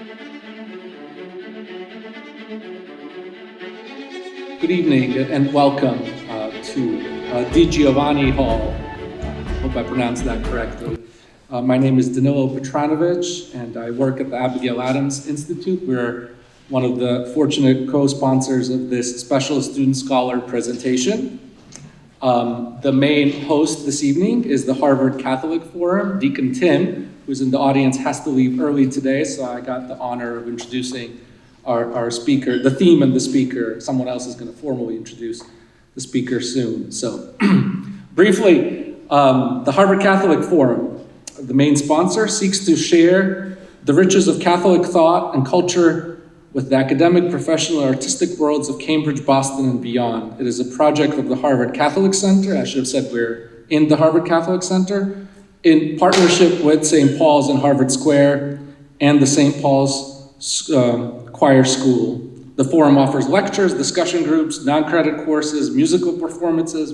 Good evening and welcome to Di Giovanni Hall. Hope I pronounced that correctly. My name is Danilo Petranovich, and I work at the Abigail Adams Institute. We're one of the fortunate co-sponsors of this special student scholar presentation. The main host this evening is the Harvard Catholic Forum. Deacon Tim, who's in the audience, has to leave early today, so I got the honor of introducing our speaker, the theme and the speaker. Someone else is going to formally introduce the speaker soon. So briefly, the Harvard Catholic Forum, the main sponsor, seeks to share the riches of Catholic thought and culture with the academic, professional, and artistic worlds of Cambridge, Boston, and beyond. It is a project of the Harvard Catholic Center. I should have said we're in the Harvard Catholic Center, in partnership with St. Paul's in Harvard Square and the St. Paul's Choir School. The forum offers lectures, discussion groups, non-credit courses, musical performances,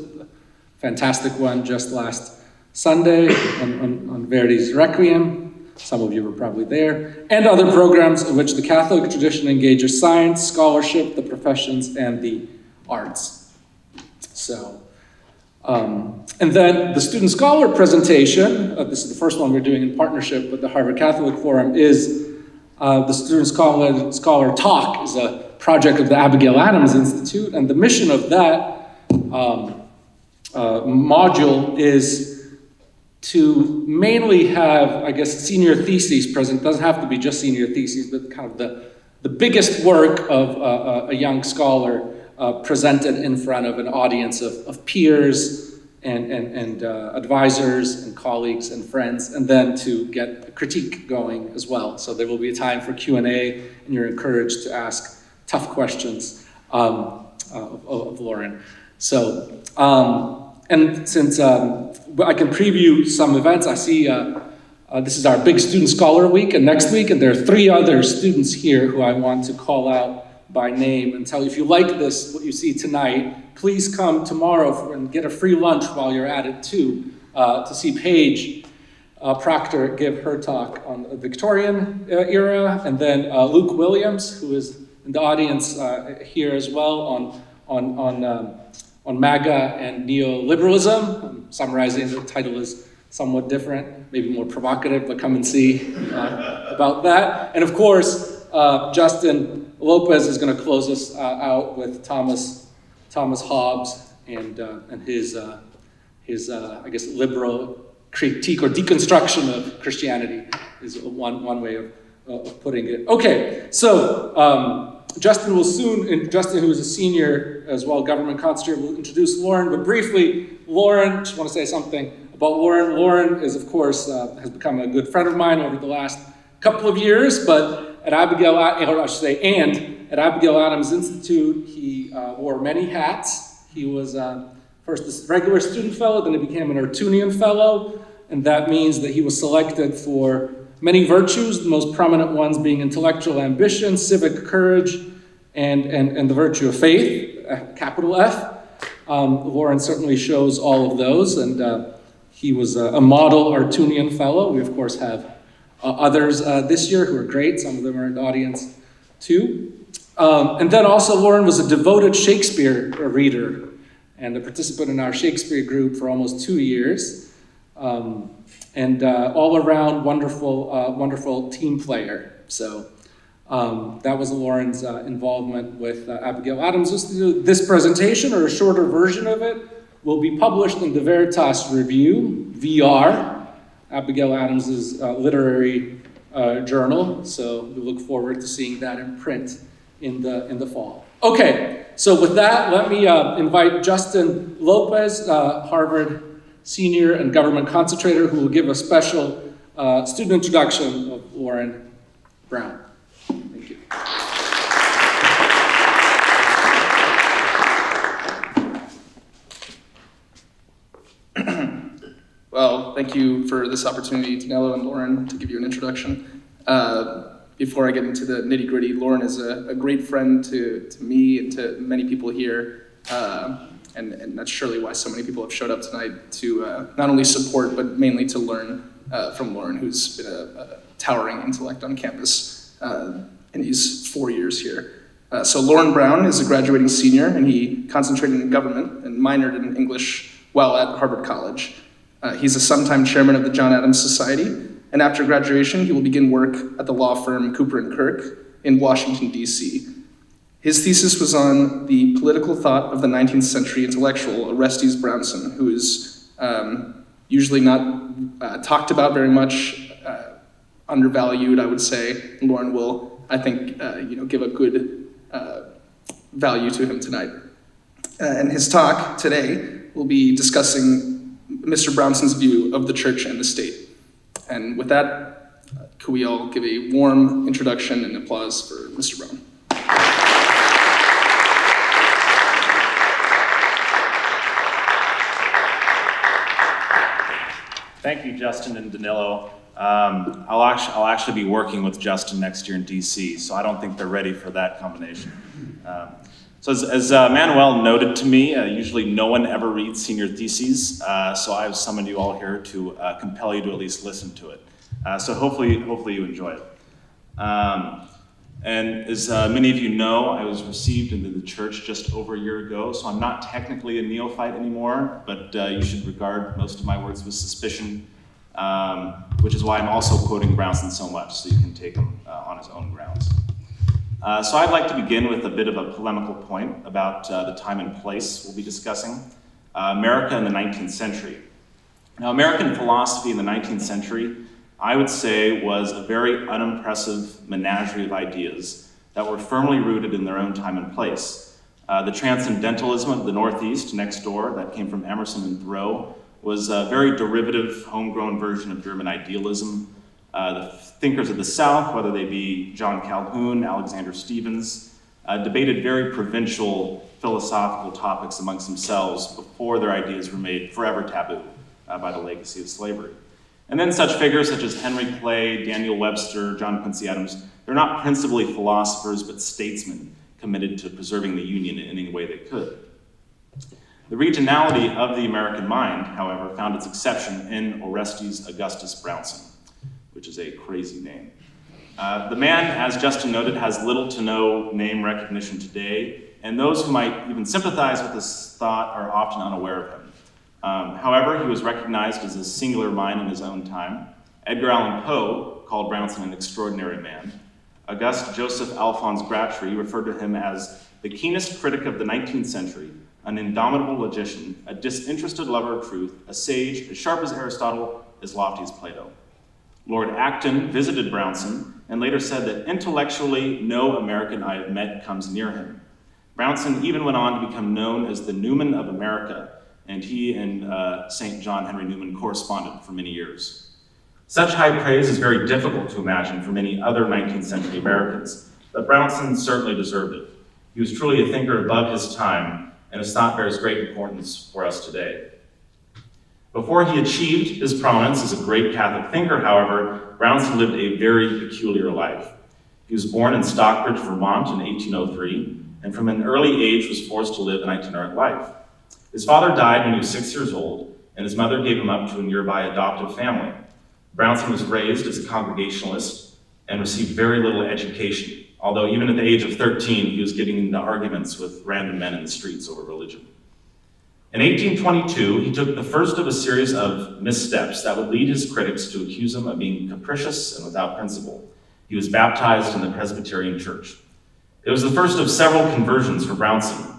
fantastic one just last Sunday on Verdi's Requiem. Some of you were probably there, and other programs in which the Catholic tradition engages science, scholarship, the professions, and the arts. So, and then the student scholar presentation, this is the first one we're doing in partnership with the Harvard Catholic Forum, is the Student Scholar Talk is a project of the Abigail Adams Institute, and the mission of that module is to mainly have, I guess, senior theses present. It doesn't have to be just senior theses, but kind of the biggest work of a young scholar presented in front of an audience of peers and advisors and colleagues and friends, and then to get a critique going as well. So there will be a time for Q&A, and you're encouraged to ask tough questions of Loren. So, and since I can preview some events, I see this is our big Student Scholar Week, and next week, and there are 3 other students here who I want to call out by name and tell you, if you like this, what you see tonight, please come tomorrow and get a free lunch while you're at it too, to see Paige Proctor give her talk on the Victorian era, and then Luke Williams, who is in the audience here as well, on MAGA and neoliberalism. I'm summarizing, the title is somewhat different, maybe more provocative, but come and see about that. And of course, Justin Lopez is going to close us out with Thomas Hobbes and his I guess liberal critique or deconstruction of Christianity is one way of putting it. Okay, so Justin will soon, Justin, who is a senior as well, government concentrator, will introduce Loren, but briefly, Loren, just want to say something about Loren. Loren is, of course, has become a good friend of mine over the last couple of years, but at Abigail, or I should say, and at Abigail Adams Institute, he wore many hats. He was first a regular student fellow, then he became an Artunian fellow, and that means that he was selected for many virtues, the most prominent ones being intellectual ambition, civic courage, and the virtue of faith, capital F. Loren certainly shows all of those, and he was a model Artunian fellow. We, of course, have others this year who are great. Some of them are in the audience, too. And then also, Loren was a devoted Shakespeare reader and a participant in our Shakespeare group for almost 2 years. And all-around wonderful team player. So that was Loren's involvement with Abigail Adams Institute. This presentation, or a shorter version of it, will be published in the Veritas Review, VR, Abigail Adams's literary journal. So we look forward to seeing that in print in the fall. Okay, so with that, let me invite Justin Lopez, Harvard senior and government concentrator, who will give a special student introduction of Loren Brown. Thank you. Well, thank you for this opportunity, Danilo and Loren, to give you an introduction. Before I get into the nitty-gritty, Loren is a great friend to me and to many people here. And that's surely why so many people have showed up tonight to not only support, but mainly to learn from Loren, who's been a towering intellect on campus and he's 4 years here. So Loren Brown is a graduating senior, and he concentrated in government and minored in English while at Harvard College. He's a sometime chairman of the John Adams Society, and after graduation, he will begin work at the law firm Cooper & Kirk in Washington, D.C. His thesis was on the political thought of the 19th century intellectual Orestes Brownson, who is usually not talked about very much, undervalued, I would say. Loren will, I think, give a good value to him tonight. And his talk today will be discussing Mr. Brownson's view of the church and the state. And with that, could we all give a warm introduction and applause for Mr. Brown? Thank you, Justin and Danilo. I'll actually be working with Justin next year in DC, so I don't think they're ready for that combination. So as Manuel noted to me, usually no one ever reads senior theses, so I've summoned you all here to compel you to at least listen to it. So hopefully you enjoy it. And as many of you know, I was received into the church just over a year ago, so I'm not technically a neophyte anymore, but you should regard most of my words with suspicion, which is why I'm also quoting Brownson so much, so you can take him on his own grounds. So I'd like to begin with a bit of a polemical point about the time and place we'll be discussing, America in the 19th century. Now, American philosophy in the 19th century, I would say, was a very unimpressive menagerie of ideas that were firmly rooted in their own time and place. The Transcendentalism of the Northeast, next door, that came from Emerson and Thoreau, was a very derivative, homegrown version of German idealism. The thinkers of the South, whether they be John Calhoun, Alexander Stevens, debated very provincial philosophical topics amongst themselves before their ideas were made forever taboo by the legacy of slavery. And then such figures such as Henry Clay, Daniel Webster, John Quincy Adams, they're not principally philosophers, but statesmen committed to preserving the Union in any way they could. The regionality of the American mind, however, found its exception in Orestes Augustus Brownson, which is a crazy name. The man, as Justin noted, has little to no name recognition today, and those who might even sympathize with this thought are often unaware of him. However, he was recognized as a singular mind in his own time. Edgar Allan Poe called Brownson an extraordinary man. Auguste Joseph Alphonse Gratry referred to him as the keenest critic of the 19th century, an indomitable logician, a disinterested lover of truth, a sage as sharp as Aristotle, as lofty as Plato. Lord Acton visited Brownson and later said that intellectually no American I have met comes near him. Brownson even went on to become known as the Newman of America, and he and St. John Henry Newman corresponded for many years. Such high praise is very difficult to imagine for many other 19th century Americans, but Brownson certainly deserved it. He was truly a thinker above his time, and his thought bears great importance for us today. Before he achieved his prominence as a great Catholic thinker, however, Brownson lived a very peculiar life. He was born in Stockbridge, Vermont in 1803, and from an early age was forced to live an itinerant life. His father died when he was 6 years old, and his mother gave him up to a nearby adoptive family. Brownson was raised as a Congregationalist and received very little education, although even at the age of 13, he was getting into arguments with random men in the streets over religion. In 1822, he took the first of a series of missteps that would lead his critics to accuse him of being capricious and without principle. He was baptized in the Presbyterian Church. It was the first of several conversions for Brownson.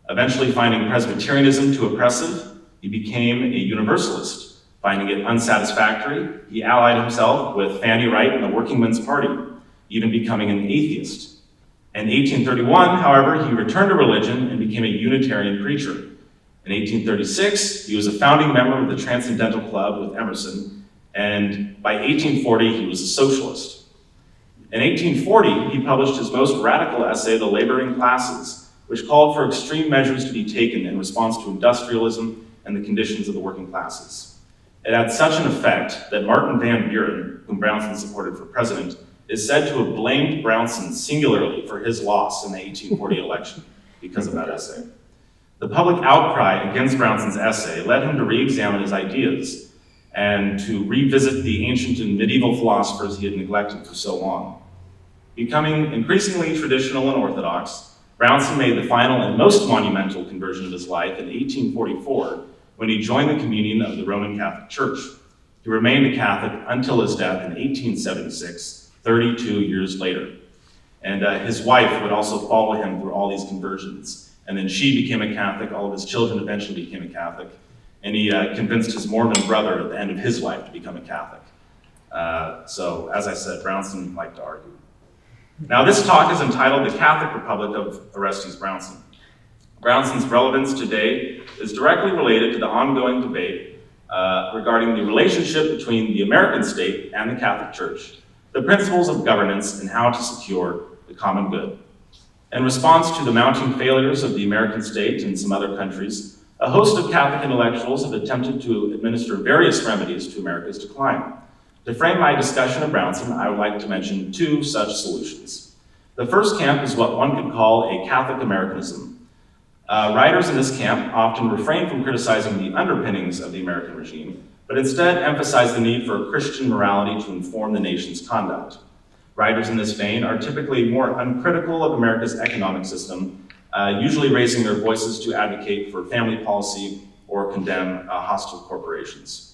Eventually finding Presbyterianism too oppressive, he became a Universalist. Finding it unsatisfactory, he allied himself with Fanny Wright and the Working Men's Party, even becoming an atheist. In 1831, however, he returned to religion and became a Unitarian preacher. In 1836, he was a founding member of the Transcendental Club with Emerson, and by 1840, he was a socialist. In 1840, he published his most radical essay, The Laboring Classes, which called for extreme measures to be taken in response to industrialism and the conditions of the working classes. It had such an effect that Martin Van Buren, whom Brownson supported for president, is said to have blamed Brownson singularly for his loss in the 1840 election because of that essay. The public outcry against Brownson's essay led him to re-examine his ideas and to revisit the ancient and medieval philosophers he had neglected for so long. Becoming increasingly traditional and orthodox, Brownson made the final and most monumental conversion of his life in 1844 when he joined the communion of the Roman Catholic Church. He remained a Catholic until his death in 1876, 32 years later. And his wife would also follow him through all these conversions. And then she became a Catholic, all of his children eventually became a Catholic, and he convinced his Mormon brother at the end of his life to become a Catholic. So, as I said, Brownson liked to argue. Now, this talk is entitled The Catholic Republic of Orestes Brownson. Brownson's relevance today is directly related to the ongoing debate regarding the relationship between the American state and the Catholic Church, the principles of governance, and how to secure the common good. In response to the mounting failures of the American state and some other countries, a host of Catholic intellectuals have attempted to administer various remedies to America's decline. To frame my discussion of Brownson, I would like to mention two such solutions. The first camp is what one could call a Catholic Americanism. Writers in this camp often refrain from criticizing the underpinnings of the American regime, but instead emphasize the need for Christian morality to inform the nation's conduct. Writers in this vein are typically more uncritical of America's economic system, usually raising their voices to advocate for family policy or condemn hostile corporations.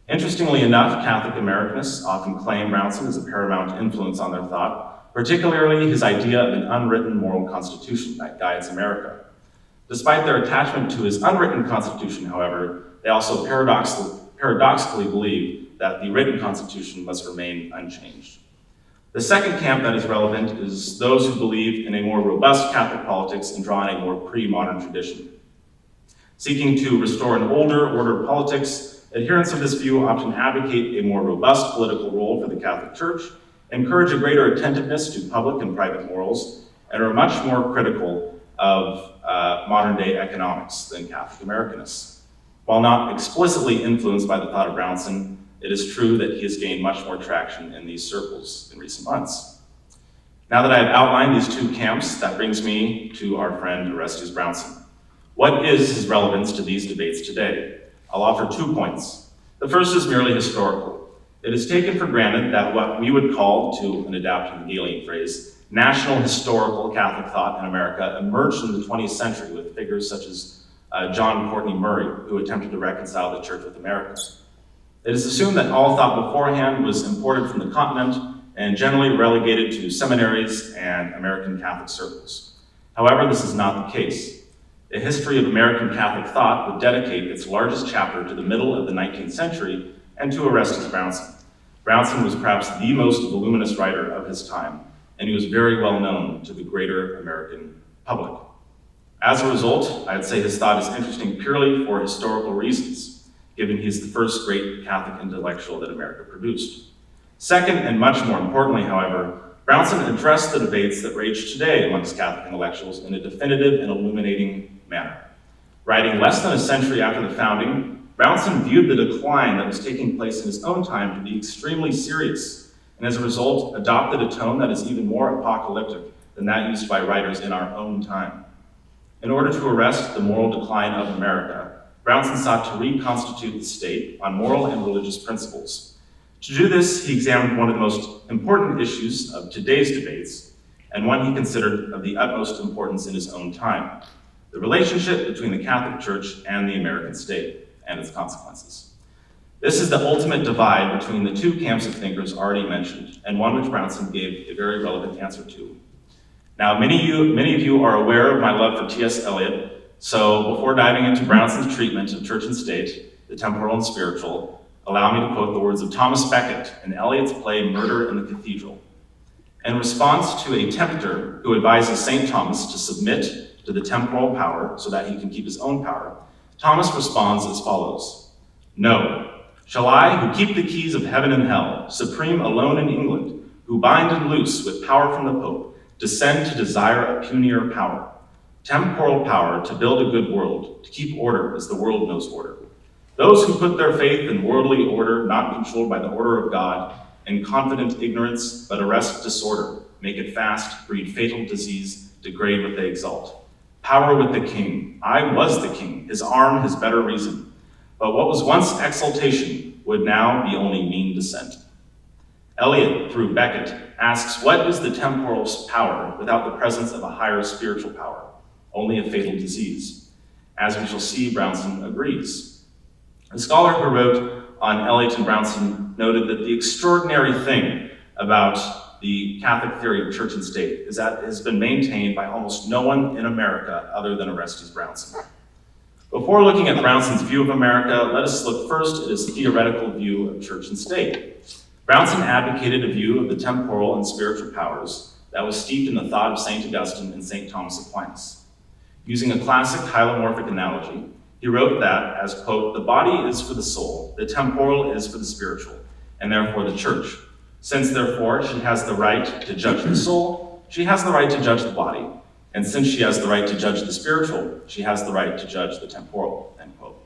Interestingly enough, Catholic Americanists often claim Brownson as a paramount influence on their thought, particularly his idea of an unwritten moral constitution that guides America. Despite their attachment to his unwritten constitution, however, they also paradoxically believe that the written constitution must remain unchanged. The second camp that is relevant is those who believe in a more robust Catholic politics and draw on a more pre-modern tradition. Seeking to restore an older order of politics, adherents of this view often advocate a more robust political role for the Catholic Church, encourage a greater attentiveness to public and private morals, and are much more critical of modern-day economics than Catholic Americanists. While not explicitly influenced by the thought of Brownson, it is true that he has gained much more traction in these circles in recent months. Now that I have outlined these two camps, that brings me to our friend Orestes Brownson. What is his relevance to these debates today? I'll offer 2 points. The first is merely historical. It is taken for granted that what we would call, to an adapt the Hegelian phrase, national historical Catholic thought in America emerged in the 20th century with figures such as John Courtney Murray, who attempted to reconcile the church with America. It is assumed that all thought beforehand was imported from the continent and generally relegated to seminaries and American Catholic circles. However, this is not the case. A history of American Catholic thought would dedicate its largest chapter to the middle of the 19th century and to Orestes Brownson. Brownson was perhaps the most voluminous writer of his time, and he was very well known to the greater American public. As a result, I'd say his thought is interesting purely for historical reasons, given he is the first great Catholic intellectual that America produced. Second, and much more importantly, however, Brownson addressed the debates that rage today amongst Catholic intellectuals in a definitive and illuminating manner. Writing less than a century after the founding, Brownson viewed the decline that was taking place in his own time to be extremely serious, and as a result, adopted a tone that is even more apocalyptic than that used by writers in our own time. In order to arrest the moral decline of America, Brownson sought to reconstitute the state on moral and religious principles. To do this, he examined one of the most important issues of today's debates, and one he considered of the utmost importance in his own time: the relationship between the Catholic Church and the American state, and its consequences. This is the ultimate divide between the two camps of thinkers already mentioned, and one which Brownson gave a very relevant answer to. Now, many of you are aware of my love for T.S. Eliot, so before diving into Brownson's treatment of church and state, the temporal and spiritual, allow me to quote the words of Thomas Becket in Eliot's play Murder in the Cathedral. In response to a tempter who advises St. Thomas to submit to the temporal power so that he can keep his own power, Thomas responds as follows: "No, shall I, who keep the keys of heaven and hell, supreme alone in England, who bind and loose with power from the Pope, descend to desire a punier power, temporal power to build a good world, to keep order as the world knows order. Those who put their faith in worldly order, not controlled by the order of God, in confident ignorance, but arrest disorder, make it fast, breed fatal disease, degrade what they exalt. Power with the king. I was the king, his arm, his better reason. But what was once exaltation would now be only mean descent." Eliot, through Beckett, asks, what is the temporal power without the presence of a higher spiritual power? Only a fatal disease. As we shall see, Brownson agrees. The scholar who wrote on Eliot and Brownson noted that the extraordinary thing about the Catholic theory of church and state is that it has been maintained by almost no one in America other than Orestes Brownson. Before looking at Brownson's view of America, let us look first at his theoretical view of church and state. Brownson advocated a view of the temporal and spiritual powers that was steeped in the thought of St. Augustine and St. Thomas Aquinas. Using a classic hylomorphic analogy, he wrote that, as, quote, the body is for the soul, the temporal is for the spiritual, and therefore the church. Since, therefore, she has the right to judge the soul, she has the right to judge the body. And since she has the right to judge the spiritual, she has the right to judge the temporal, end quote.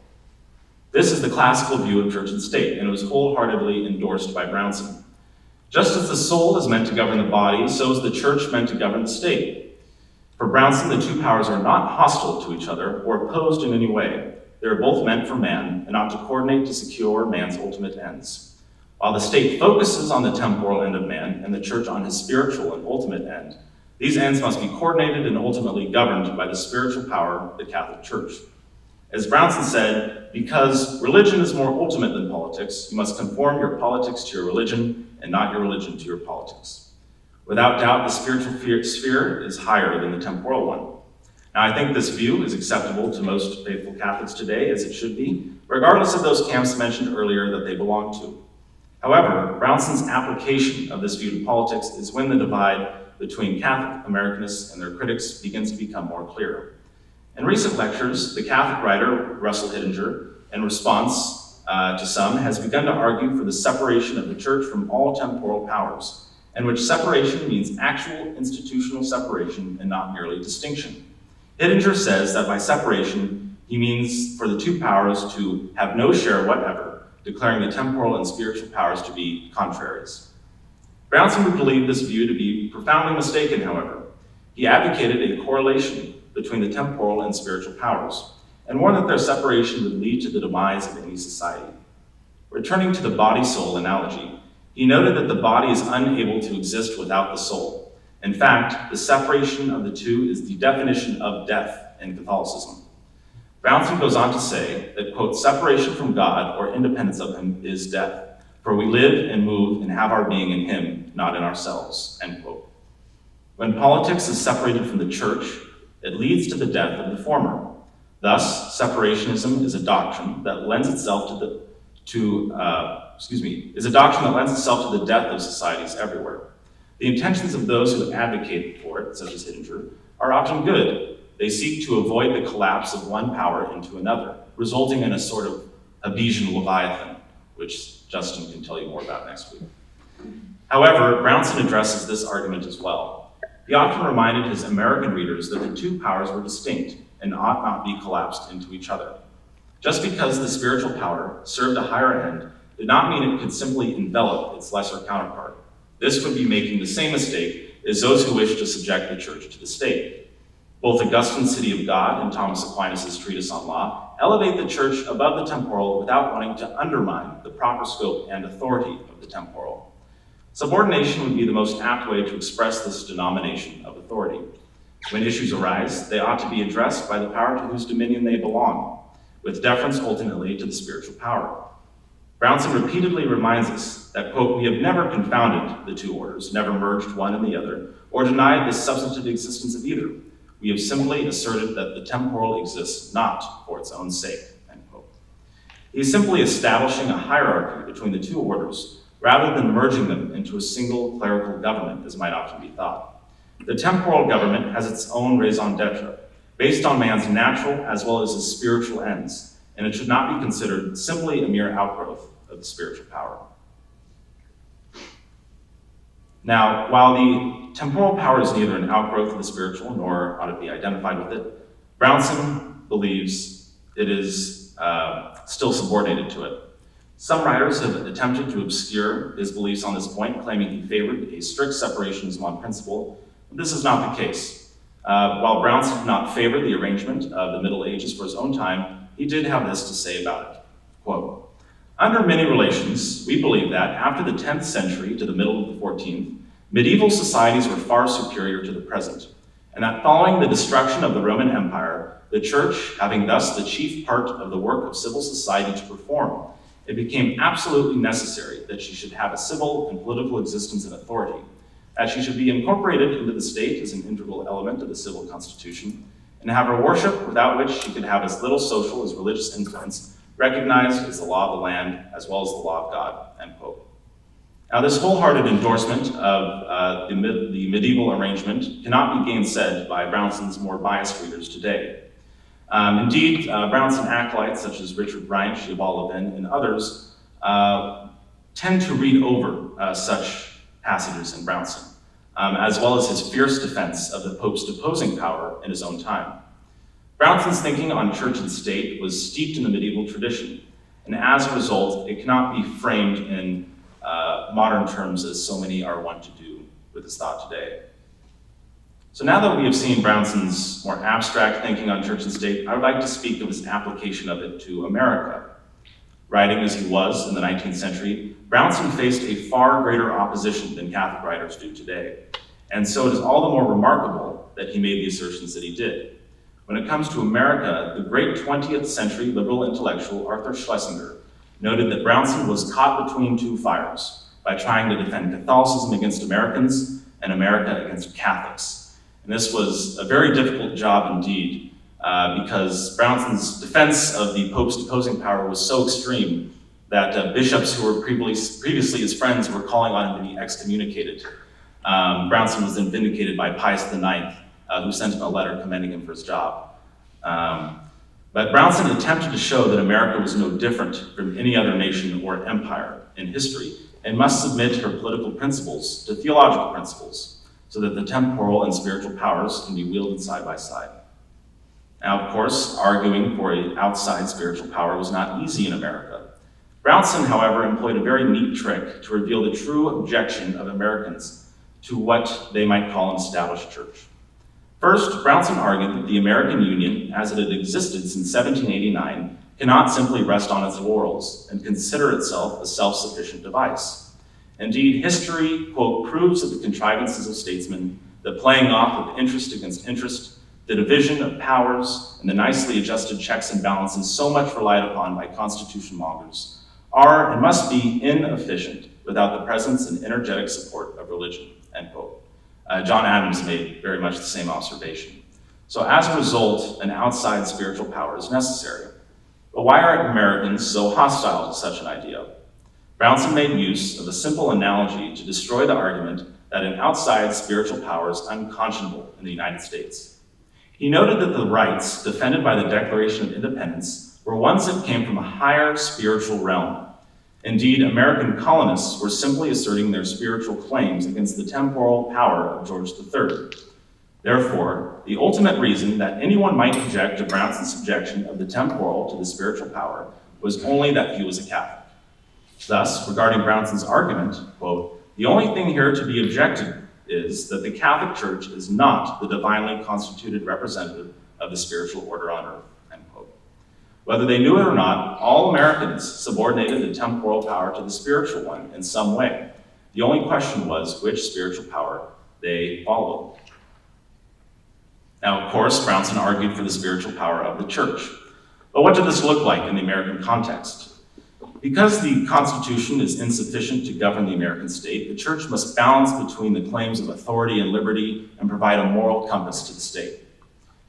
This is the classical view of church and state, and it was wholeheartedly endorsed by Brownson. Just as the soul is meant to govern the body, so is the church meant to govern the state. For Brownson, the two powers are not hostile to each other or opposed in any way. They are both meant for man and ought to coordinate to secure man's ultimate ends. While the state focuses on the temporal end of man and the church on his spiritual and ultimate end, these ends must be coordinated and ultimately governed by the spiritual power of the Catholic Church. As Brownson said, because religion is more ultimate than politics, you must conform your politics to your religion and not your religion to your politics. Without doubt, the spiritual sphere is higher than the temporal one. Now, I think this view is acceptable to most faithful Catholics today, as it should be, regardless of those camps mentioned earlier that they belong to. However, Brownson's application of this view to politics is when the divide between Catholic Americanists and their critics begins to become more clear. In recent lectures, the Catholic writer Russell Hittinger, in response to some, has begun to argue for the separation of the church from all temporal powers, in which separation means actual institutional separation and not merely distinction. Hittinger says that by separation, he means for the two powers to have no share whatever, declaring the temporal and spiritual powers to be contraries. Brownson would believe this view to be profoundly mistaken, however. He advocated a correlation between the temporal and spiritual powers, and warned that their separation would lead to the demise of any society. Returning to the body-soul analogy, he noted that the body is unable to exist without the soul. In fact, the separation of the two is the definition of death in Catholicism. Brownson goes on to say that, quote, separation from God or independence of him is death, for we live and move and have our being in him, not in ourselves, end quote. When politics is separated from the church, it leads to the death of the former. Thus, separationism is a doctrine that lends itself to the death of societies everywhere. The intentions of those who advocate for it, such as Hittinger, are often good. They seek to avoid the collapse of one power into another, resulting in a sort of Hobbesian Leviathan, which Justin can tell you more about next week. However, Brownson addresses this argument as well. He often reminded his American readers that the two powers were distinct and ought not be collapsed into each other. Just because the spiritual power served a higher end did not mean it could simply envelop its lesser counterpart. This would be making the same mistake as those who wish to subject the church to the state. Both Augustine's City of God and Thomas Aquinas' Treatise on Law elevate the church above the temporal without wanting to undermine the proper scope and authority of the temporal. Subordination would be the most apt way to express this denomination of authority. When issues arise, they ought to be addressed by the power to whose dominion they belong, with deference ultimately to the spiritual power. Brownson repeatedly reminds us that, quote, we have never confounded the two orders, never merged one in the other, or denied the substantive existence of either. We have simply asserted that the temporal exists not for its own sake, end quote. He is simply establishing a hierarchy between the two orders, rather than merging them into a single clerical government, as might often be thought. The temporal government has its own raison d'etre, based on man's natural as well as his spiritual ends, and it should not be considered simply a mere outgrowth of the spiritual power. Now, while the temporal power is neither an outgrowth of the spiritual, nor ought to be identified with it, Brownson believes it is still subordinated to it. Some writers have attempted to obscure his beliefs on this point, claiming he favored a strict separationism on principle. This is not the case. While Brownson did not favor the arrangement of the Middle Ages for his own time, he did have this to say about it. Quote, Under many relations, we believe that after the 10th century to the middle of the 14th, medieval societies were far superior to the present, and that following the destruction of the Roman Empire, the church, having thus the chief part of the work of civil society to perform, it became absolutely necessary that she should have a civil and political existence and authority, that she should be incorporated into the state as an integral element of the civil constitution, and have her worship, without which she could have as little social as religious influence, recognized as the law of the land as well as the law of God, end quote. Now, this wholehearted endorsement of the medieval arrangement cannot be gainsaid by Brownson's more biased readers today. Indeed, Brownson acolytes such as Richard Bryant, Waldo, and others tend to read over such passages in Brownson, as well as his fierce defense of the Pope's deposing power in his own time. Brownson's thinking on church and state was steeped in the medieval tradition, and as a result, it cannot be framed in modern terms as so many are wont to do with his thought today. So now that we have seen Brownson's more abstract thinking on church and state, I would like to speak of his application of it to America. Writing as he was in the 19th century, Brownson faced a far greater opposition than Catholic writers do today. And so it is all the more remarkable that he made the assertions that he did. When it comes to America, the great 20th century liberal intellectual Arthur Schlesinger noted that Brownson was caught between two fires by trying to defend Catholicism against Americans and America against Catholics. And this was a very difficult job indeed, because Brownson's defense of the Pope's deposing power was so extreme that bishops who were previously his friends were calling on him to be excommunicated. Brownson was then vindicated by Pius IX, who sent him a letter commending him for his job. But Brownson attempted to show that America was no different from any other nation or empire in history, and must submit her political principles to theological principles, so that the temporal and spiritual powers can be wielded side by side. Now, of course, arguing for an outside spiritual power was not easy in America. Brownson, however, employed a very neat trick to reveal the true objection of Americans to what they might call an established church. First, Brownson argued that the American Union, as it had existed since 1789, cannot simply rest on its laurels and consider itself a self-sufficient device. Indeed, history, quote, proves that the contrivances of statesmen, the playing off of interest against interest, the division of powers, and the nicely adjusted checks and balances so much relied upon by constitution mongers are and must be inefficient without the presence and energetic support of religion, end quote. John Adams made very much the same observation. So as a result, an outside spiritual power is necessary. But why are Americans so hostile to such an idea? Brownson made use of a simple analogy to destroy the argument that an outside spiritual power is unconscionable in the United States. He noted that the rights defended by the Declaration of Independence were ones that came from a higher spiritual realm. Indeed, American colonists were simply asserting their spiritual claims against the temporal power of George III. Therefore, the ultimate reason that anyone might object to Brownson's subjection of the temporal to the spiritual power was only that he was a Catholic. Thus, regarding Brownson's argument, quote, the only thing here to be objected is that the Catholic Church is not the divinely constituted representative of the spiritual order on earth, end quote. Whether they knew it or not, all Americans subordinated the temporal power to the spiritual one in some way. The only question was which spiritual power they followed. Now, of course, Brownson argued for the spiritual power of the church. But what did this look like in the American context? Because the Constitution is insufficient to govern the American state, the church must balance between the claims of authority and liberty and provide a moral compass to the state.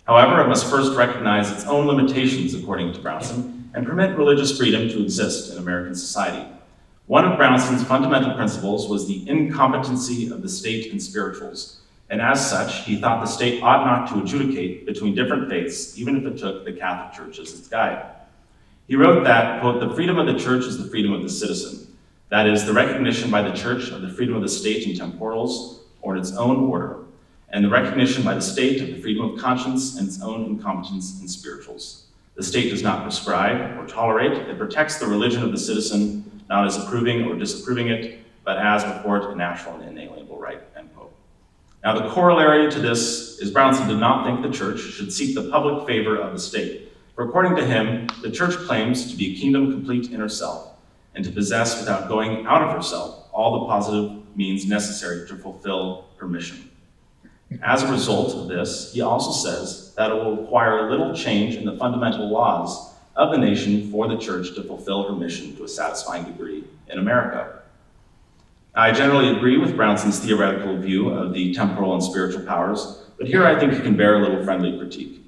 However, it must first recognize its own limitations, according to Brownson, and permit religious freedom to exist in American society. One of Brownson's fundamental principles was the incompetency of the state in spirituals, and as such, he thought the state ought not to adjudicate between different faiths, even if it took the Catholic Church as its guide. He wrote that, quote, the freedom of the church is the freedom of the citizen. That is, the recognition by the church of the freedom of the state in temporals or in its own order, and the recognition by the state of the freedom of conscience and its own incompetence in spirituals. The state does not prescribe or tolerate. It protects the religion of the citizen, not as approving or disapproving it, but as before it a natural and inalienable right, end quote. Now, the corollary to this is Brownson did not think the church should seek the public favor of the state. For according to him, the church claims to be a kingdom complete in herself, and to possess without going out of herself all the positive means necessary to fulfill her mission. As a result of this, he also says that it will require little change in the fundamental laws of the nation for the church to fulfill her mission to a satisfying degree in America. I generally agree with Brownson's theoretical view of the temporal and spiritual powers, but here I think he can bear a little friendly critique.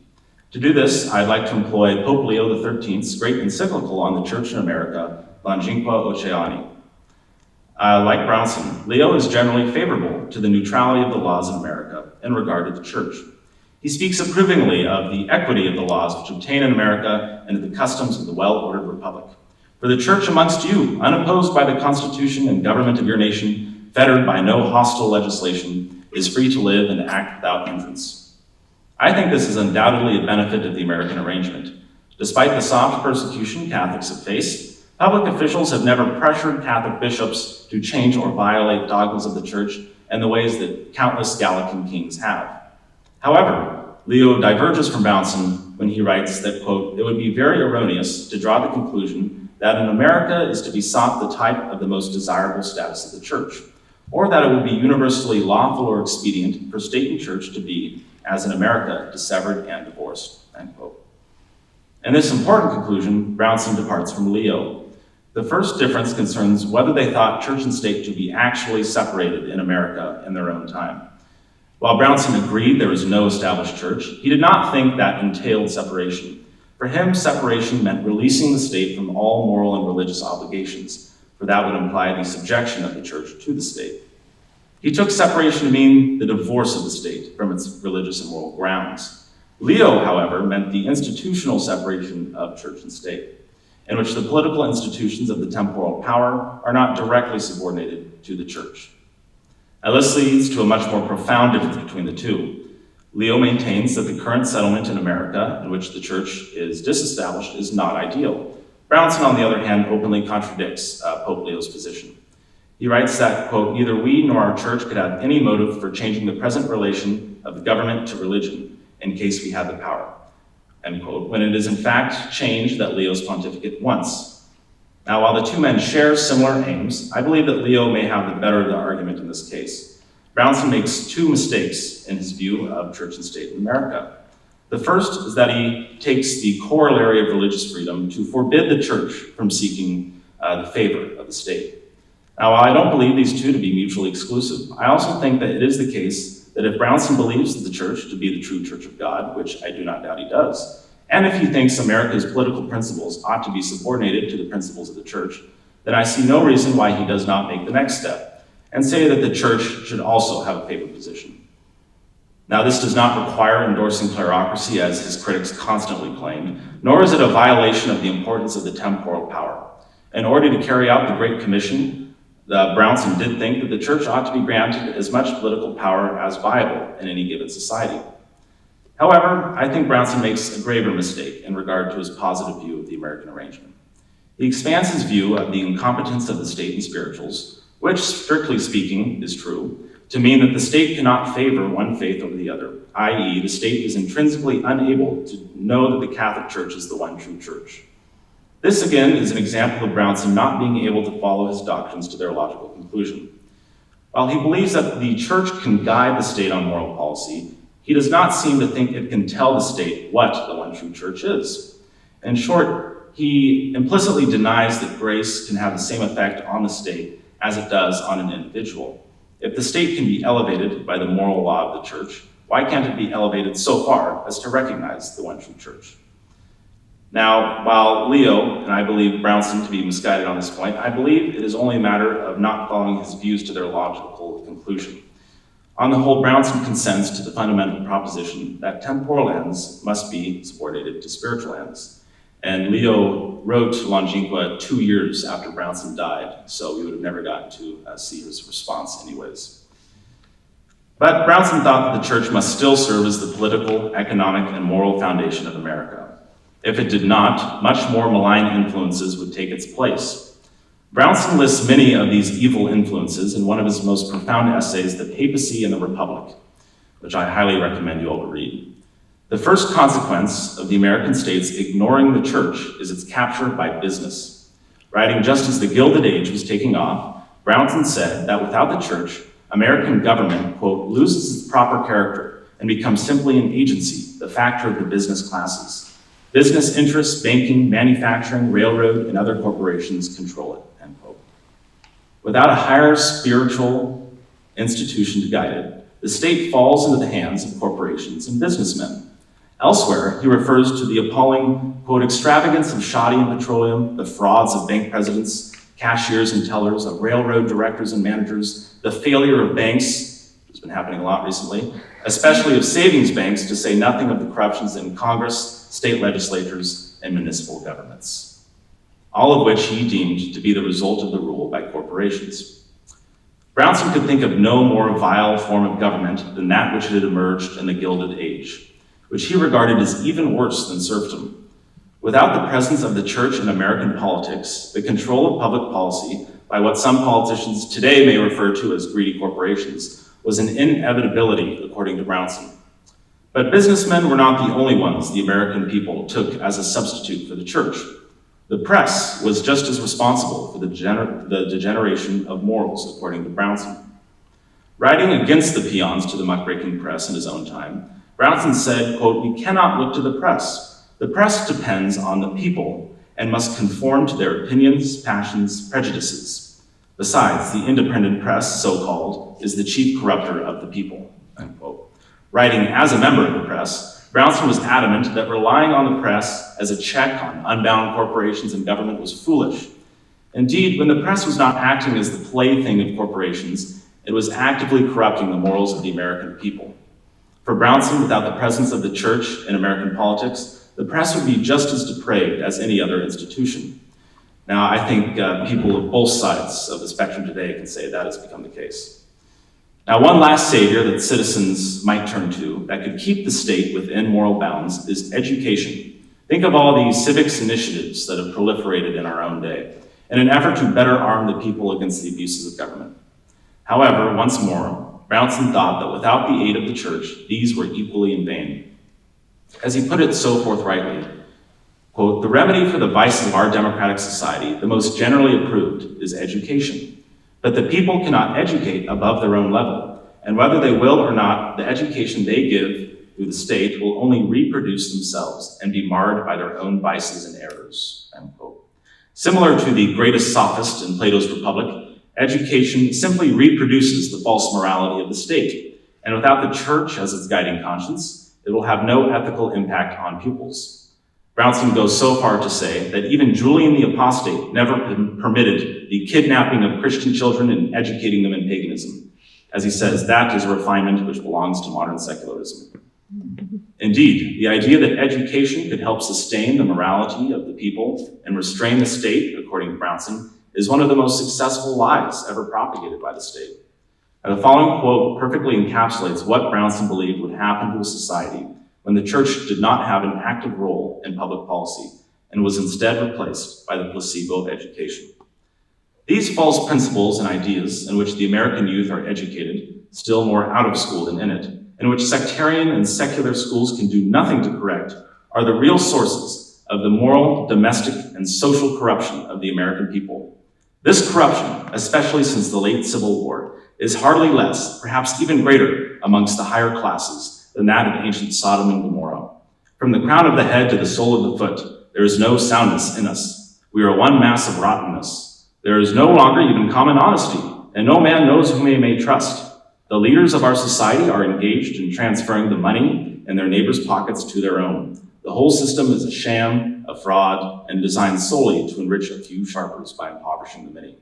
To do this, I'd like to employ Pope Leo XIII's great encyclical on the Church in America, Longínqua Oceani. Like Brownson, Leo is generally favorable to the neutrality of the laws in America in regard to the church. He speaks approvingly of the equity of the laws which obtain in America and of the customs of the well-ordered republic. For the church amongst you, unopposed by the constitution and government of your nation, fettered by no hostile legislation, is free to live and act without hindrance. I think this is undoubtedly a benefit of the American arrangement. Despite the soft persecution Catholics have faced, public officials have never pressured Catholic bishops to change or violate dogmas of the church in the ways that countless Gallican kings have. However, Leo diverges from Brownson when he writes that, quote, "It would be very erroneous to draw the conclusion that in America is to be sought the type of the most desirable status of the church, or that it would be universally lawful or expedient for state and church to be, as in America, dissevered and divorced," end quote. In this important conclusion, Brownson departs from Leo. The first difference concerns whether they thought church and state to be actually separated in America in their own time. While Brownson agreed there was no established church, he did not think that entailed separation. For him, separation meant releasing the state from all moral and religious obligations, for that would imply the subjection of the church to the state. He took separation to mean the divorce of the state from its religious and moral grounds. Leo, however, meant the institutional separation of church and state, in which the political institutions of the temporal power are not directly subordinated to the church. Now, this leads to a much more profound difference between the two. Leo maintains that the current settlement in America, in which the church is disestablished, is not ideal. Brownson, on the other hand, openly contradicts Pope Leo's position. He writes that, quote, "Neither we nor our church could have any motive for changing the present relation of the government to religion in case we had the power," end quote, when it is in fact change that Leo's pontificate wants. Now, while the two men share similar aims, I believe that Leo may have the better of the argument in this case. Brownson makes two mistakes in his view of church and state in America. The first is that he takes the corollary of religious freedom to forbid the church from seeking the favor of the state. Now, while I don't believe these two to be mutually exclusive, I also think that it is the case that if Brownson believes the church to be the true church of God, which I do not doubt he does, and if he thinks America's political principles ought to be subordinated to the principles of the church, then I see no reason why he does not make the next step and say that the church should also have a favored position. Now, this does not require endorsing clerocracy, as his critics constantly claim, nor is it a violation of the importance of the temporal power. In order to carry out the Great Commission, Brownson did think that the church ought to be granted as much political power as viable in any given society. However, I think Brownson makes a graver mistake in regard to his positive view of the American arrangement. He expands his view of the incompetence of the state and spirituals, which, strictly speaking, is true, to mean that the state cannot favor one faith over the other, i.e., the state is intrinsically unable to know that the Catholic Church is the one true church. This, again, is an example of Brownson not being able to follow his doctrines to their logical conclusion. While he believes that the church can guide the state on moral policy, he does not seem to think it can tell the state what the one true church is. In short, he implicitly denies that grace can have the same effect on the state as it does on an individual. If the state can be elevated by the moral law of the church, why can't it be elevated so far as to recognize the one true church? Now, while Leo, and I believe Brownson to be misguided on this point, I believe it is only a matter of not following his views to their logical conclusion. On the whole, Brownson consents to the fundamental proposition that temporal ends must be subordinated to spiritual ends. And Leo wrote Longínqua 2 years after Brownson died, so we would have never gotten to see his response anyways. But Brownson thought that the church must still serve as the political, economic, and moral foundation of America. If it did not, much more malign influences would take its place. Brownson lists many of these evil influences in one of his most profound essays, The Papacy and the Republic, which I highly recommend you all to read. The first consequence of the American state's ignoring the church is its capture by business. Writing just as the Gilded Age was taking off, Brownson said that without the church, American government, quote, loses its proper character and becomes simply an agency, the factor of the business classes. Business interests, banking, manufacturing, railroad, and other corporations control it, end quote. Without a higher spiritual institution to guide it, the state falls into the hands of corporations and businessmen. Elsewhere, he refers to the appalling, quote, extravagance of shoddy and petroleum, the frauds of bank presidents, cashiers and tellers, of railroad directors and managers, the failure of banks, which has been happening a lot recently, especially of savings banks, to say nothing of the corruptions in Congress, state legislatures, and municipal governments, all of which he deemed to be the result of the rule by corporations. Brownson could think of no more vile form of government than that which had emerged in the Gilded Age, which he regarded as even worse than serfdom. Without the presence of the church in American politics, the control of public policy by what some politicians today may refer to as greedy corporations was an inevitability, according to Brownson. But businessmen were not the only ones the American people took as a substitute for the church. The press was just as responsible for the degeneration of morals, according to Brownson. Writing against the peons to the muckraking press in his own time, Brownson said, quote, we cannot look to the press. The press depends on the people and must conform to their opinions, passions, prejudices. Besides, the independent press, so-called, is the chief corrupter of the people, end quote. Writing as a member of the press, Brownson was adamant that relying on the press as a check on unbound corporations and government was foolish. Indeed, when the press was not acting as the plaything of corporations, it was actively corrupting the morals of the American people. For Brownson, without the presence of the church in American politics, the press would be just as depraved as any other institution. Now, I think people of both sides of the spectrum today can say that has become the case. Now, one last savior that citizens might turn to that could keep the state within moral bounds is education. Think of all these civics initiatives that have proliferated in our own day in an effort to better arm the people against the abuses of government. However, once more, Brownson thought that without the aid of the church, these were equally in vain. As he put it so forthrightly, quote, the remedy for the vices of our democratic society, the most generally approved, is education. But the people cannot educate above their own level, and whether they will or not, the education they give through the state will only reproduce themselves and be marred by their own vices and errors, end quote. Similar to the greatest sophist in Plato's Republic, education simply reproduces the false morality of the state, and without the church as its guiding conscience, it will have no ethical impact on pupils. Brownson goes so far to say that even Julian the Apostate never permitted the kidnapping of Christian children and educating them in paganism. As he says, that is a refinement which belongs to modern secularism. Indeed, the idea that education could help sustain the morality of the people and restrain the state, according to Brownson, is one of the most successful lies ever propagated by the state. And the following quote perfectly encapsulates what Brownson believed would happen to a society when the church did not have an active role in public policy and was instead replaced by the placebo of education. These false principles and ideas in which the American youth are educated, still more out of school than in it, in which sectarian and secular schools can do nothing to correct, are the real sources of the moral, domestic, and social corruption of the American people. This corruption, especially since the late Civil War, is hardly less, perhaps even greater, amongst the higher classes than that of ancient Sodom and Gomorrah. From the crown of the head to the sole of the foot, there is no soundness in us. We are one mass of rottenness. There is no longer even common honesty, and no man knows whom he may trust. The leaders of our society are engaged in transferring the money in their neighbors' pockets to their own. The whole system is a sham, a fraud, and designed solely to enrich a few sharpers by impoverishing the many.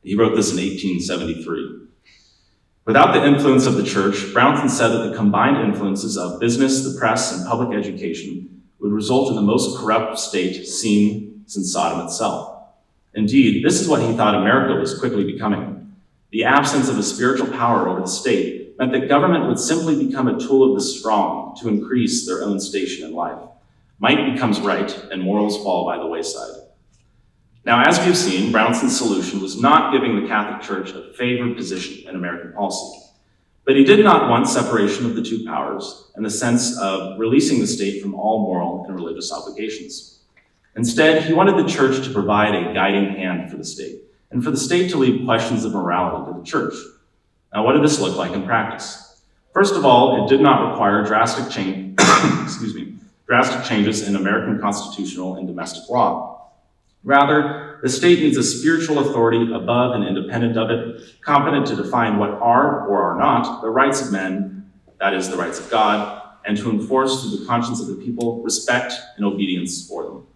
He wrote this in 1873. Without the influence of the church, Brownson said that the combined influences of business, the press, and public education would result in the most corrupt state seen since Sodom itself. Indeed, this is what he thought America was quickly becoming. The absence of a spiritual power over the state meant that government would simply become a tool of the strong to increase their own station in life. Might becomes right, and morals fall by the wayside. Now, as we've seen, Brownson's solution was not giving the Catholic Church a favored position in American policy. But he did not want separation of the two powers in the sense of releasing the state from all moral and religious obligations. Instead, he wanted the church to provide a guiding hand for the state, and for the state to leave questions of morality to the church. Now, what did this look like in practice? First of all, it did not require drastic changes in American constitutional and domestic law. Rather, the state needs a spiritual authority above and independent of it, competent to define what are or are not the rights of men, that is, the rights of God, and to enforce through the conscience of the people respect and obedience for them.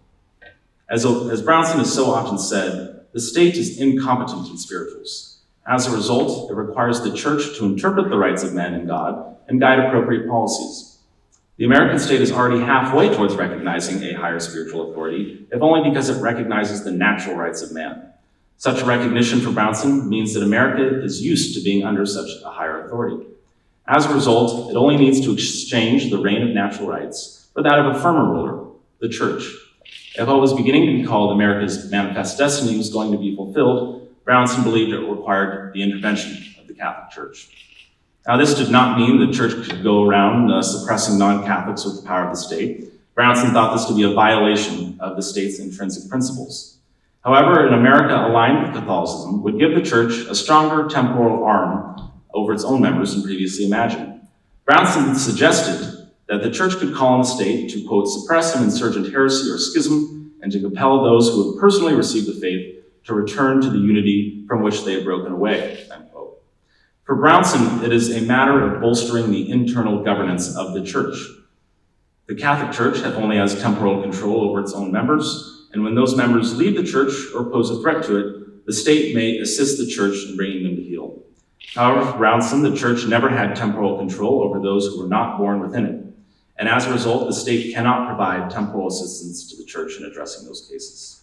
As Brownson has so often said, the state is incompetent in spirituals. As a result, it requires the church to interpret the rights of men and God and guide appropriate policies. The American state is already halfway towards recognizing a higher spiritual authority, if only because it recognizes the natural rights of man. Such a recognition for Brownson means that America is used to being under such a higher authority. As a result, it only needs to exchange the reign of natural rights for that of a firmer ruler, the church. If what was beginning to be called America's manifest destiny was going to be fulfilled, Brownson believed it required the intervention of the Catholic Church. Now, this did not mean the church could go around suppressing non-Catholics with the power of the state. Brownson thought this to be a violation of the state's intrinsic principles. However, an America aligned with Catholicism would give the church a stronger temporal arm over its own members than previously imagined. Brownson suggested that the church could call on the state to, quote, suppress an insurgent heresy or schism and to compel those who have personally received the faith to return to the unity from which they have broken away, end quote. For Brownson, it is a matter of bolstering the internal governance of the church. The Catholic Church only has temporal control over its own members, and when those members leave the church or pose a threat to it, the state may assist the church in bringing them to heel. However, for Brownson, the church never had temporal control over those who were not born within it. And as a result, the state cannot provide temporal assistance to the church in addressing those cases.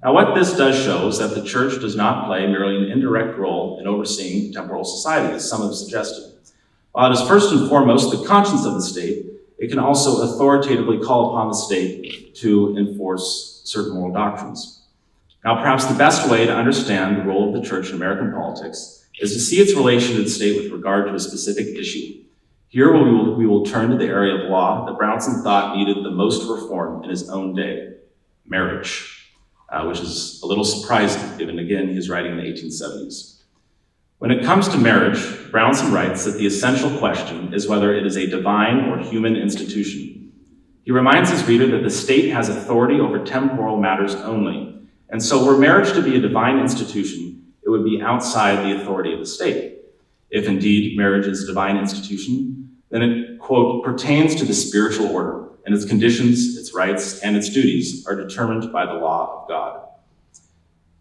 Now, what this does show is that the church does not play merely an indirect role in overseeing temporal society, as some have suggested. While it is first and foremost the conscience of the state, it can also authoritatively call upon the state to enforce certain moral doctrines. Now, perhaps the best way to understand the role of the church in American politics is to see its relation to the state with regard to a specific issue. Here we will turn to the area of law that Brownson thought needed the most reform in his own day, marriage, which is a little surprising given, again, his writing in the 1870s. When it comes to marriage, Brownson writes that the essential question is whether it is a divine or human institution. He reminds his reader that the state has authority over temporal matters only, and so were marriage to be a divine institution, it would be outside the authority of the state. If indeed marriage is a divine institution, then it, quote, pertains to the spiritual order, and its conditions, its rights, and its duties are determined by the law of God.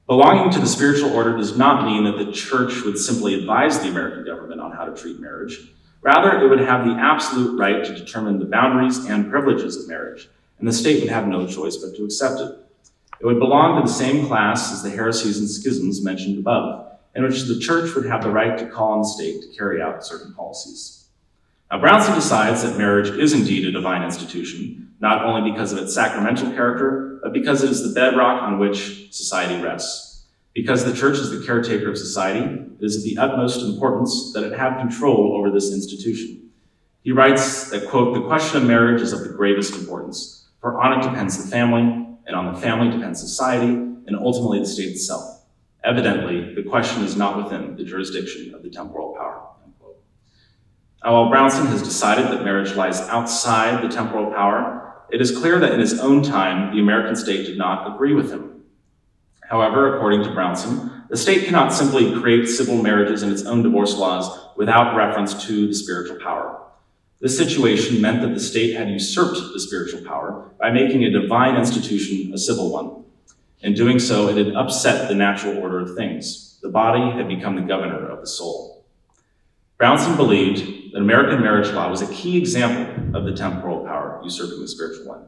Belonging to the spiritual order does not mean that the church would simply advise the American government on how to treat marriage. Rather, it would have the absolute right to determine the boundaries and privileges of marriage, and the state would have no choice but to accept it. It would belong to the same class as the heresies and schisms mentioned above, in which the church would have the right to call on the state to carry out certain policies. Now, Brownson decides that marriage is indeed a divine institution, not only because of its sacramental character, but because it is the bedrock on which society rests. Because the church is the caretaker of society, it is of the utmost importance that it have control over this institution. He writes that, quote, the question of marriage is of the gravest importance, for on it depends the family, and on the family depends society, and ultimately the state itself. Evidently, the question is not within the jurisdiction of the temporal power. Now, while Brownson has decided that marriage lies outside the temporal power, it is clear that in his own time, the American state did not agree with him. However, according to Brownson, the state cannot simply create civil marriages and its own divorce laws without reference to the spiritual power. This situation meant that the state had usurped the spiritual power by making a divine institution a civil one. In doing so, it had upset the natural order of things. The body had become the governor of the soul. Brownson believed that American marriage law was a key example of the temporal power usurping the spiritual one.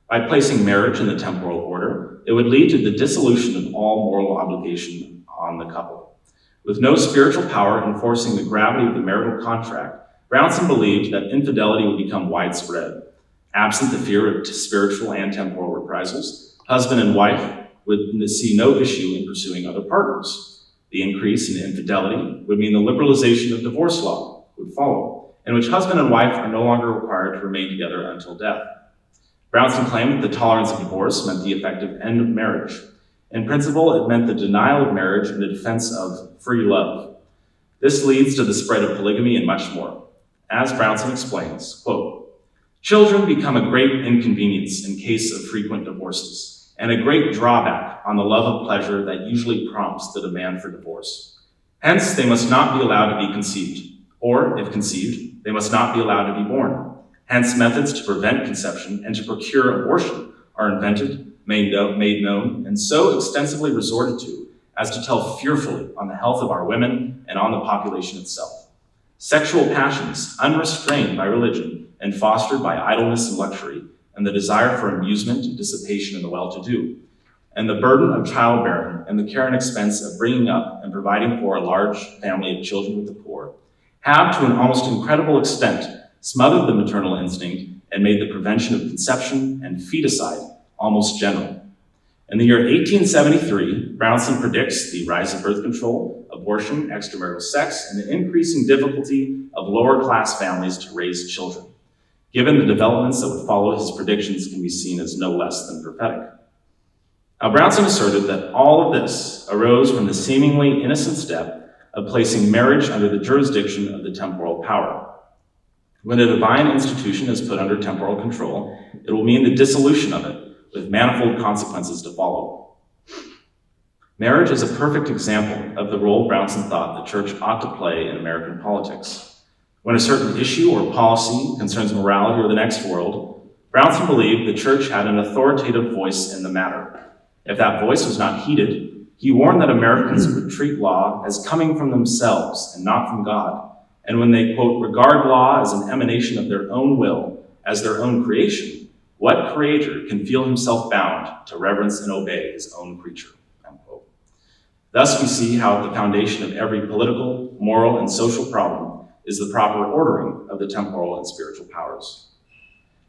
By placing marriage in the temporal order, it would lead to the dissolution of all moral obligation on the couple. With no spiritual power enforcing the gravity of the marital contract, Brownson believed that infidelity would become widespread. Absent the fear of spiritual and temporal reprisals, husband and wife would see no issue in pursuing other partners. The increase in infidelity would mean the liberalization of divorce law would follow, in which husband and wife are no longer required to remain together until death. Brownson claimed that the tolerance of divorce meant the effective end of marriage. In principle, it meant the denial of marriage and the defense of free love. This leads to the spread of polygamy and much more. As Brownson explains, quote, "Children become a great inconvenience in case of frequent divorces, and a great drawback on the love of pleasure that usually prompts the demand for divorce. Hence, they must not be allowed to be conceived, or, if conceived, they must not be allowed to be born. Hence, methods to prevent conception and to procure abortion are invented, made known, and so extensively resorted to as to tell fearfully on the health of our women and on the population itself. Sexual passions, unrestrained by religion and fostered by idleness and luxury, and the desire for amusement and dissipation in the well-to-do, and the burden of childbearing and the care and expense of bringing up and providing for a large family of children with the poor, have to an almost incredible extent smothered the maternal instinct and made the prevention of conception and feticide almost general. In the year 1873, Brownson predicts the rise of birth control, abortion, extramarital sex, and the increasing difficulty of lower-class families to raise children. Given the developments that would follow, his predictions can be seen as no less than prophetic. Now, Brownson asserted that all of this arose from the seemingly innocent step of placing marriage under the jurisdiction of the temporal power. When a divine institution is put under temporal control, it will mean the dissolution of it, with manifold consequences to follow. Marriage is a perfect example of the role Brownson thought the church ought to play in American politics. When a certain issue or policy concerns morality or the next world, Brownson believed the church had an authoritative voice in the matter. If that voice was not heeded, he warned that Americans would treat law as coming from themselves and not from God. And when they, quote, regard law as an emanation of their own will, as their own creation, what creator can feel himself bound to reverence and obey his own creature, unquote. Thus, we see how at the foundation of every political, moral, and social problem is the proper ordering of the temporal and spiritual powers.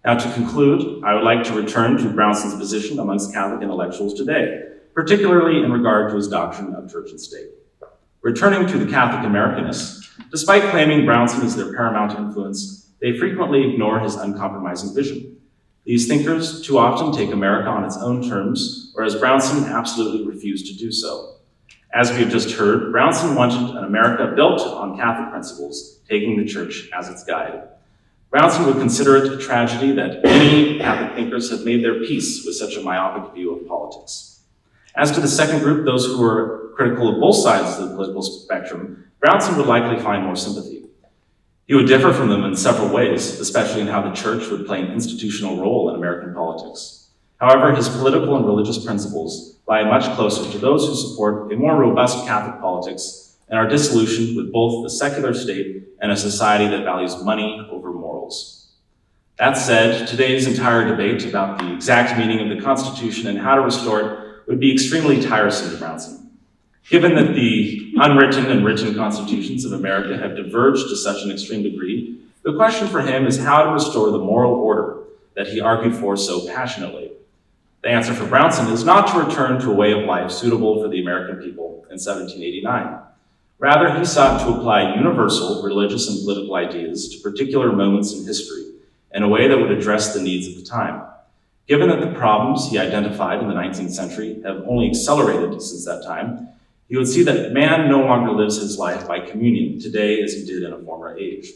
Now, to conclude, I would like to return to Brownson's position amongst Catholic intellectuals today, particularly in regard to his doctrine of church and state. Returning to the Catholic Americanists, despite claiming Brownson is their paramount influence, they frequently ignore his uncompromising vision. These thinkers too often take America on its own terms, whereas Brownson absolutely refused to do so. As we have just heard, Brownson wanted an America built on Catholic principles, taking the church as its guide. Brownson would consider it a tragedy that many Catholic thinkers have made their peace with such a myopic view of politics. As to the second group, those who were critical of both sides of the political spectrum, Brownson would likely find more sympathy. He would differ from them in several ways, especially in how the church would play an institutional role in American politics. However, his political and religious principles lie much closer to those who support a more robust Catholic politics and are disillusioned with both the secular state and a society that values money over morals. That said, today's entire debate about the exact meaning of the Constitution and how to restore it would be extremely tiresome to Brownson. Given that the unwritten and written constitutions of America have diverged to such an extreme degree, the question for him is how to restore the moral order that he argued for so passionately. The answer for Brownson is not to return to a way of life suitable for the American people in 1789. Rather, he sought to apply universal religious and political ideas to particular moments in history in a way that would address the needs of the time. Given that the problems he identified in the 19th century have only accelerated since that time, he would see that man no longer lives his life by communion today as he did in a former age.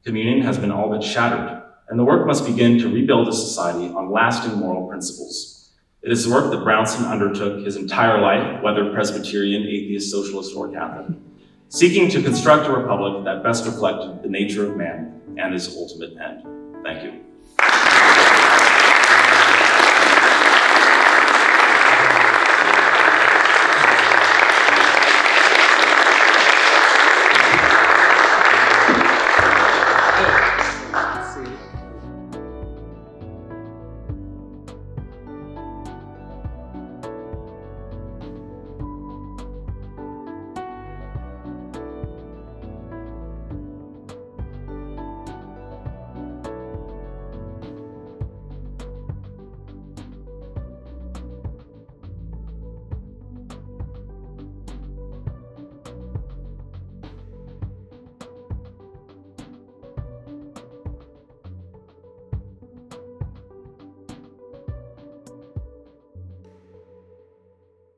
Communion has been all but shattered, and the work must begin to rebuild a society on lasting moral principles. It is the work that Brownson undertook his entire life, whether Presbyterian, atheist, socialist, or Catholic, seeking to construct a republic that best reflected the nature of man and his ultimate end. Thank you.